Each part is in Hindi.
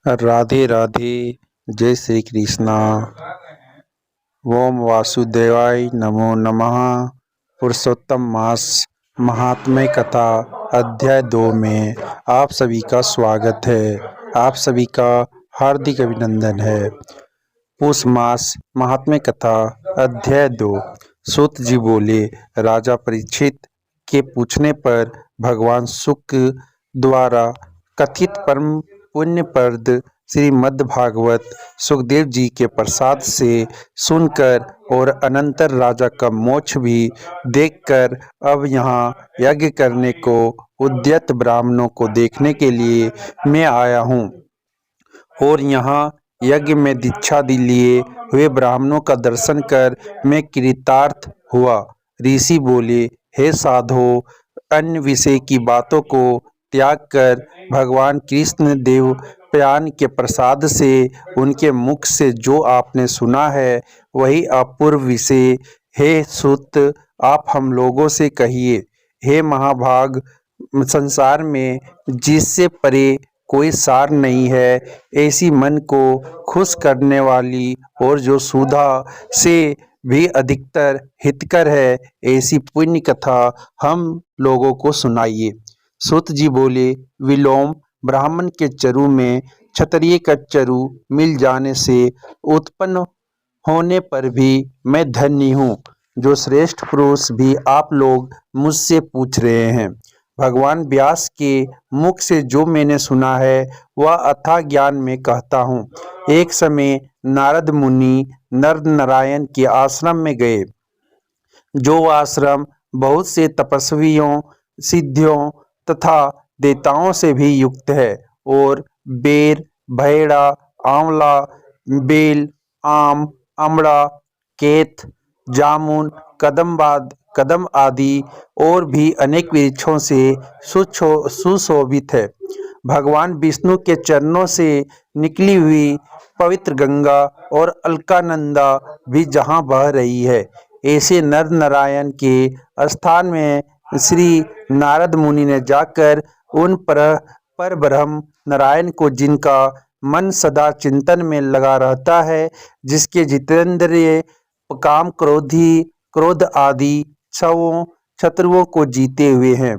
राधे राधे। जय श्री कृष्णा। ओम वासुदेवाय नमो नमः। पुरुषोत्तम मास महात्म्य कथा अध्याय 2 में आप सभी का स्वागत है। आप सभी का हार्दिक अभिनंदन है। पुष मास महात्म्य कथा अध्याय 2। सूत जी बोले, राजा परीक्षित के पूछने पर भगवान शुक्र द्वारा कथित परम पुण्यप्रद श्रीमद् भागवत सुखदेव जी के प्रसाद से सुनकर और अनंतर राजा का मोक्ष भी देखकर अब यहाँ यज्ञ करने को उद्यत ब्राह्मणों को देखने के लिए मैं आया हूँ और यहाँ यज्ञ में दीक्षा लिए हुए ब्राह्मणों का दर्शन कर मैं कृतार्थ हुआ। ऋषि बोले, हे साधो, अन्य विषय की बातों को त्याग कर भगवान कृष्ण देव प्यान के प्रसाद से उनके मुख से जो आपने सुना है वही अपूर्व विषय। हे सूत, आप हम लोगों से कहिए। हे महाभाग, संसार में जिससे परे कोई सार नहीं है, ऐसी मन को खुश करने वाली और जो सुधा से भी अधिकतर हितकर है, ऐसी पुण्य कथा हम लोगों को सुनाइए। सूत जी बोले, विलोम ब्राह्मण के चरु में क्षत्रिय का चरु मिल जाने से उत्पन्न होने पर भी मैं धन्य हूँ, जो श्रेष्ठ पुरुष भी आप लोग मुझसे पूछ रहे हैं। भगवान व्यास के मुख से जो मैंने सुना है वह अथाह ज्ञान में कहता हूँ। एक समय नारद मुनि नर नारायण के आश्रम में गए, जो आश्रम बहुत से तपस्वियों, सिद्धियों तथा देवताओं से भी युक्त है और बेर, भैड़ा, आंवला, बेल, आम, अमड़ा, केत, जामुन, कदम आदि और भी अनेक वृक्षों से सुशोभित है। भगवान विष्णु के चरणों से निकली हुई पवित्र गंगा और अलकानंदा भी जहाँ बह रही है, ऐसे नर नारायण के स्थान में श्री नारद मुनि ने जाकर उन पर ब्रह्म नारायण को, जिनका मन सदा चिंतन में लगा रहता है, जिसके जितेंद्रिय काम क्रोध आदि छवों शत्रुओं को जीते हुए हैं,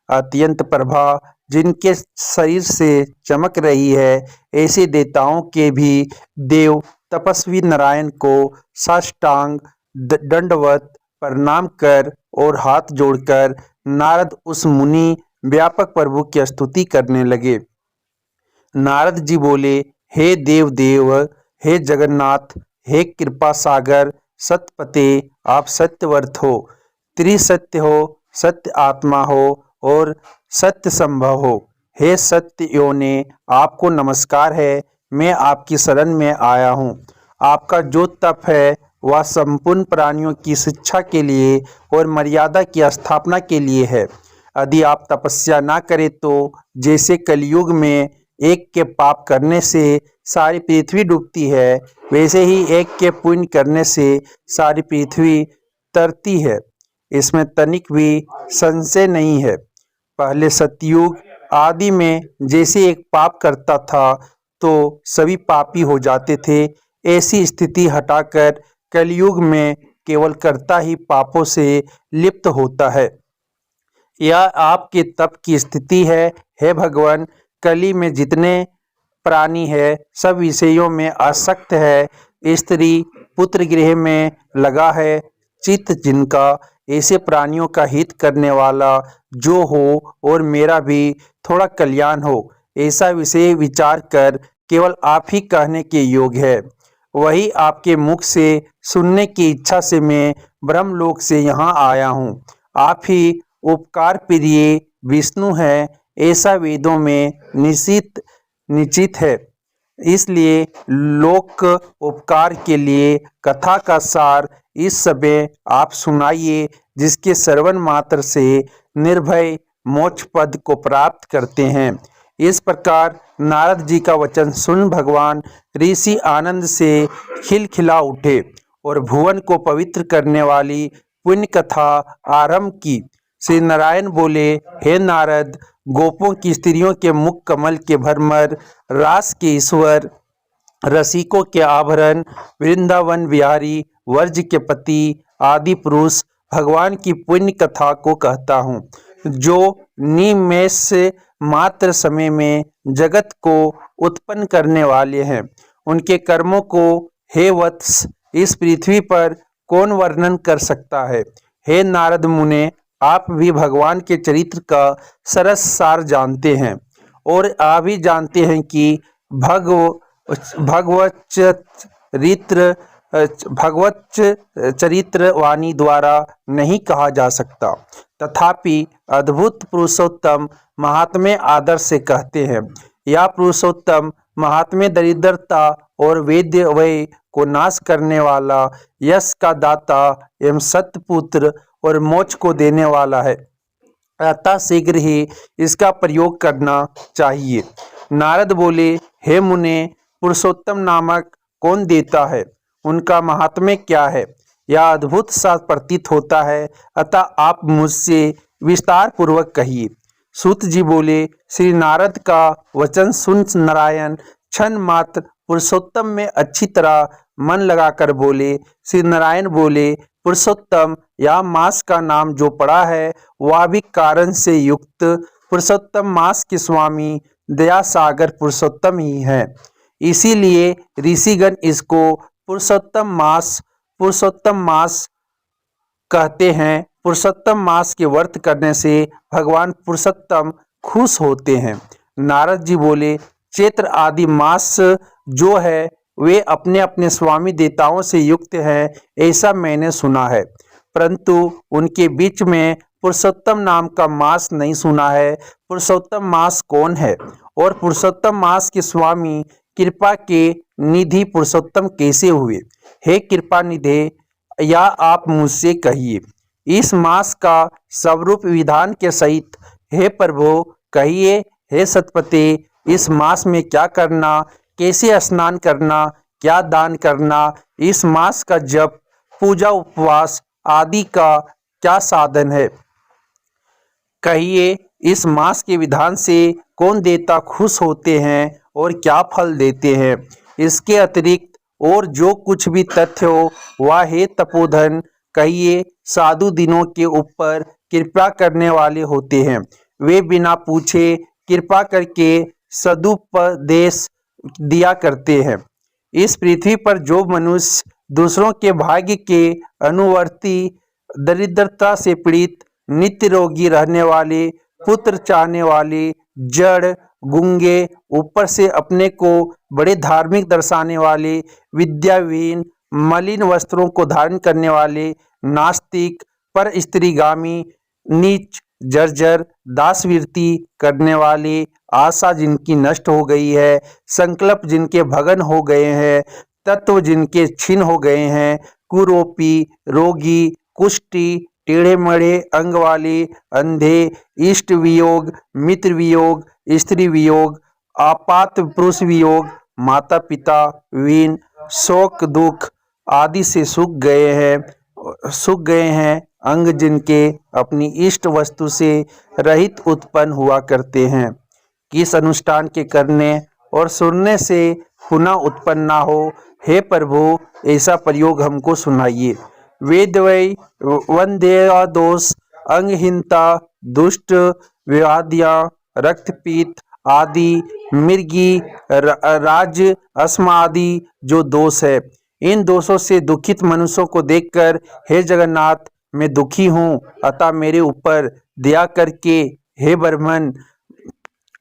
अत्यंत प्रभा जिनके शरीर से चमक रही है, ऐसे देवताओं के भी देव तपस्वी नारायण को साष्टांग दंडवत प्रणाम कर और हाथ जोड़कर नारद उस मुनि व्यापक प्रभु की स्तुति करने लगे। नारद जी बोले, हे देव, हे जगन्नाथ, हे कृपा सागर सतपते, आप सत्यवर्थ हो, त्रिसत्य हो, सत्य आत्मा हो और सत्य संभव हो। हे सत्य योने, आपको नमस्कार है। मैं आपकी शरण में आया हूँ। आपका जो तप है वह संपूर्ण प्राणियों की शिक्षा के लिए और मर्यादा की स्थापना के लिए है। यदि आप तपस्या ना करें तो जैसे कलयुग में एक के पाप करने से सारी पृथ्वी डूबती है, वैसे ही एक के पुण्य करने से सारी पृथ्वी तरती है। इसमें तनिक भी संशय नहीं है। पहले सतयुग आदि में जैसे एक पाप करता था तो सभी पापी हो जाते थे, ऐसी स्थिति हटाकर कलयुग में केवल कर्ता ही पापों से लिप्त होता है। यह आपके तप की स्थिति है। हे भगवान, कली में जितने प्राणी है सब विषयों में आसक्त है, स्त्री पुत्र गृह में लगा है, चित्त जिनका ऐसे प्राणियों का हित करने वाला जो हो और मेरा भी थोड़ा कल्याण हो, ऐसा विषय विचार कर केवल आप ही कहने के योग्य है। वही आपके मुख से सुनने की इच्छा से मैं ब्रह्मलोक से यहाँ आया हूँ। आप ही उपकार प्रिय विष्णु हैं, ऐसा वेदों में निश्चित है। इसलिए लोक उपकार के लिए कथा का सार इस समय आप सुनाइए, जिसके श्रवण मात्र से निर्भय मोक्ष पद को प्राप्त करते हैं। इस प्रकार नारद जी का वचन सुन भगवान ऋषि आनंद से खिलखिला उठे और भुवन को पवित्र करने वाली पुण्य कथा आरंभ की। श्री नारायण बोले, हे नारद, गोपों की स्त्रियों के मुख कमल के भरमर, रास के ईश्वर, रसिकों के आभरण, वृंदावन बिहारी, वर्ज के पति, आदि पुरुष भगवान की पुण्य कथा को कहता हूँ, जो निमेष मात्र समय में जगत को उत्पन्न करने वाले हैं। उनके कर्मों को हे वत्स इस पृथ्वी पर कौन वर्णन कर सकता है। हे नारद मुने, आप भी भगवान के चरित्र का सरस सार जानते हैं और आप भी जानते हैं कि भगवत चरित्र वाणी द्वारा नहीं कहा जा सकता। तथापि अद्भुत पुरुषोत्तम महात्म्य आदर से कहते हैं। यह पुरुषोत्तम महात्म्य दरिद्रता और वेद्य वय को नाश करने वाला, यश का दाता एवं सत्यपुत्र और मोक्ष को देने वाला है, अतः शीघ्र ही इसका प्रयोग करना चाहिए। नारद बोले, हे मुने, पुरुषोत्तम नामक कौन देता है? उनका महात्म्य क्या है? यह अद्भुत सा प्रतीत होता है, अतः आप मुझसे विस्तार पूर्वक कहिए। सूत जी बोले, श्री नारद का वचन सुन नारायण क्षण मात्र पुरुषोत्तम में अच्छी तरह मन लगाकर बोले। श्री नारायण बोले, पुरुषोत्तम यह मास का नाम जो पड़ा है वह भी कारण से युक्त पुरुषोत्तम मास के स्वामी दया सागर पुरुषोत्तम ही है। इसीलिए ऋषिगण इसको पुरुषोत्तम मास कहते हैं। पुरुषोत्तम मास के व्रत करने से भगवान पुरुषोत्तम खुश होते हैं। नारद जी बोले, चैत्र आदि मास जो है वे अपने अपने स्वामी देवताओं से युक्त हैं, ऐसा मैंने सुना है, परंतु उनके बीच में पुरुषोत्तम नाम का मास नहीं सुना है। पुरुषोत्तम मास कौन है और पुरुषोत्तम मास के स्वामी कृपा के निधि पुरुषोत्तम कैसे हुए? हे कृपा निधे, या आप मुझसे कहिए। इस मास का स्वरूप विधान के सहित हे प्रभु कहिए। हे सतपते, इस मास में क्या करना, कैसे स्नान करना, क्या दान करना, इस मास का जप, पूजा, उपवास आदि का क्या साधन है? कहिए, इस मास के विधान से कौन देवता खुश होते हैं और क्या फल देते हैं? इसके अतिरिक्त और जो कुछ भी तथ्य हो वह हे तपोधन कहिए। साधु दिनों के ऊपर कृपा करने वाले होते हैं, वे बिना पूछे कृपा करके सदुपदेश दिया करते हैं। इस पृथ्वी पर जो मनुष्य दूसरों के भाग्य के अनुवर्ती, दरिद्रता से पीड़ित, नित्य रोगी रहने वाले, पुत्र चाहने वाले, जड़, गूंगे, ऊपर से अपने को बड़े धार्मिक दर्शाने वाले, विद्याविहीन, मलिन वस्त्रों को धारण करने वाले, नास्तिक, पर स्त्रीगामी, नीच, जर्जर, दासवृत्ति करने वाले, आशा जिनकी नष्ट हो गई है, संकल्प जिनके भगन हो गए हैं, तत्व जिनके क्षीण हो गए हैं, कुरूपी, रोगी, कुष्ठी, टेढ़े मेढ़े अंग वाले, अंधे, इष्ट वियोग, मित्र वियोग, स्त्री वियोग, आपात पुरुष वियोग, माता पिता विहीन, शोक दुख आदि से सूख गए हैं, अंग जिनके अपनी इष्ट वस्तु से रहित उत्पन्न हुआ करते हैं, किस अनुष्ठान के करने और सुनने से पुनः उत्पन्न ना हो। हे प्रभु, ऐसा प्रयोग हमको सुनाइए। वेदवय, वंध्य दोष, अंगहीनता, दुष्ट व्याधियाँ, रक्तपीत आदि, मृगी, राज अस्मा आदि जो दोष है, इन दोषों से दुखित मनुष्यों को देखकर हे जगन्नाथ मैं दुखी हूँ, अतः मेरे ऊपर दया करके हे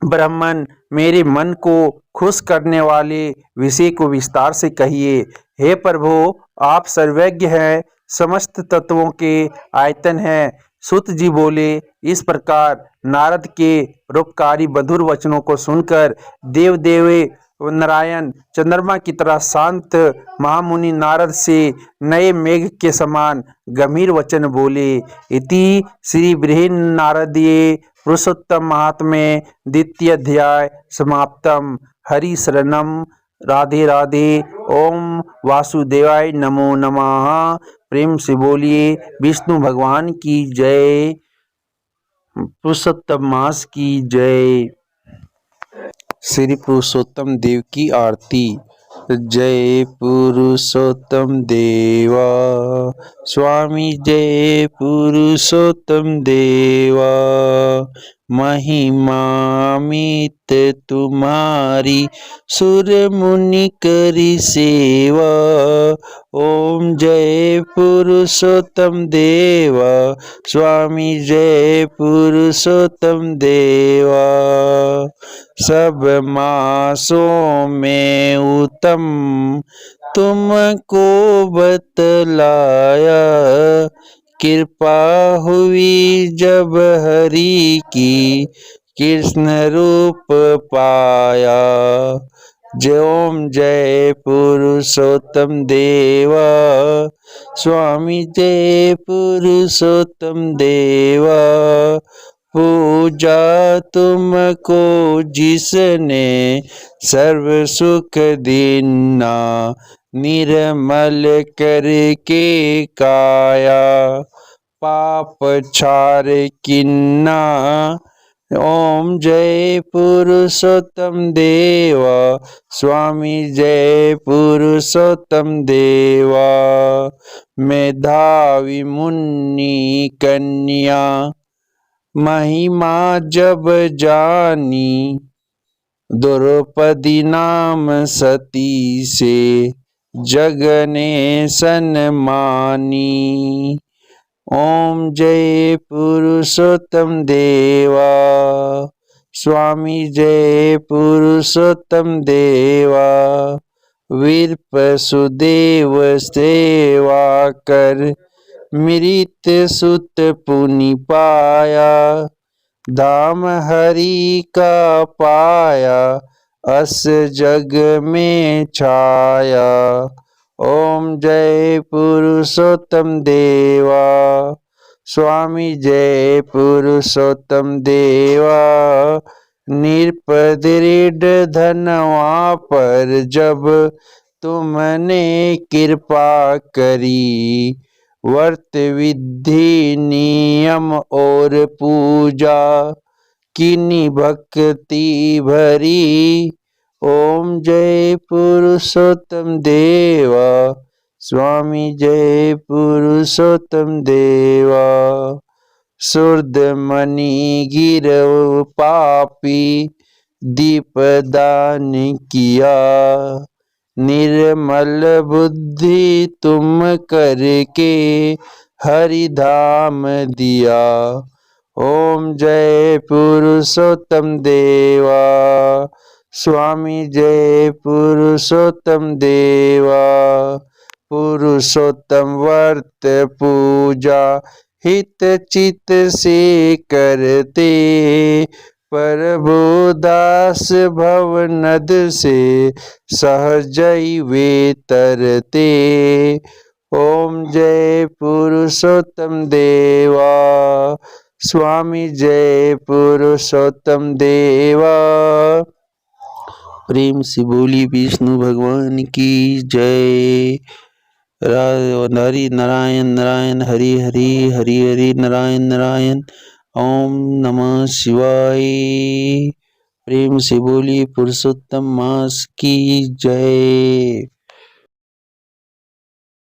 ब्राह्मण मेरे मन को खुश करने वाले विषय को विस्तार से कहिए। हे प्रभु, आप सर्वज्ञ हैं, समस्त तत्वों के आयतन हैं। सूत जी बोले, इस प्रकार नारद के परोपकारी मधुर वचनों को सुनकर देवदेव नारायण चंद्रमा की तरह शांत महामुनि नारद से नए मेघ के समान गंभीर वचन बोले। इति श्री बृहन्नारदीय पुरुषोत्तम महात्म्य द्वितीय अध्याय समाप्तम। हरि शरणम। राधे राधे। ओम वासुदेवाय नमो नमः। प्रेम से बोलिए विष्णु भगवान की जय। पुरुषोत्तम मास की जय। श्री पुरुषोत्तम देव की आरती। जय पुरुषोत्तम देवा स्वामी, जय पुरुषोत्तम देवा। महिमामित तुम्हारी सुर मुनि करी सेवा। ओम जय पुरुषोत्तम देवा स्वामी, जय पुरुषोत्तम देवा। सब मासों में उत्तम तुमको बतलाया। कृपा हुई जब हरि की कृष्ण रूप पाया। ओम जय पुरुषोत्तम देवा स्वामी, जय पुरुषोत्तम देवा। पूजा तुमको जिसने सर्व सुख दीना, निर्मल करके काया। पाप छार किन्ना। ओम जय पुरुषोत्तम देवा स्वामी, जय पुरुषोत्तम देवा। मेधावी मुनि कन्या महिमा जब जानी। द्रौपदी नाम सती से जग ने सन्मानी। ओम जय पुरुषोत्तम देवा स्वामी, जय पुरुषोत्तम देवा। वीरपसुदेव सेवा कर मृत सुत पुनि पाया। धाम हरि का पाया अस जग में छाया। ओम जय पुरुषोत्तम देवा स्वामी, जय पुरुषोत्तम देवा। निरपदृढ़ धनवा पर जब तुमने कृपा करी। व्रत विधि नियम और पूजा कीनी भक्ति भरी। ओम जय पुरुषोत्तम देवा स्वामी, जय पुरुषोत्तम देवा। शुद्ध मणि गिरव पापी दीपदान किया। निर्मल बुद्धि तुम करके हरिधाम दिया। ओम जय पुरुषोत्तम देवा स्वामी, जय पुरुषोत्तम देवा। पुरुषोत्तम व्रत पूजा हित चित से करते। प्रभु दास भवनद से सहजई वे तरते। ओम जय पुरुषोत्तम देवा स्वामी, जय पुरुषोत्तम देवा। प्रेम से बोली विष्णु भगवान की जय। हरि नारायण नारायण हरि हरि, हरि हरि नारायण नारायण। ओम नमः शिवाय। प्रेम से बोली पुरुषोत्तम मास की जय।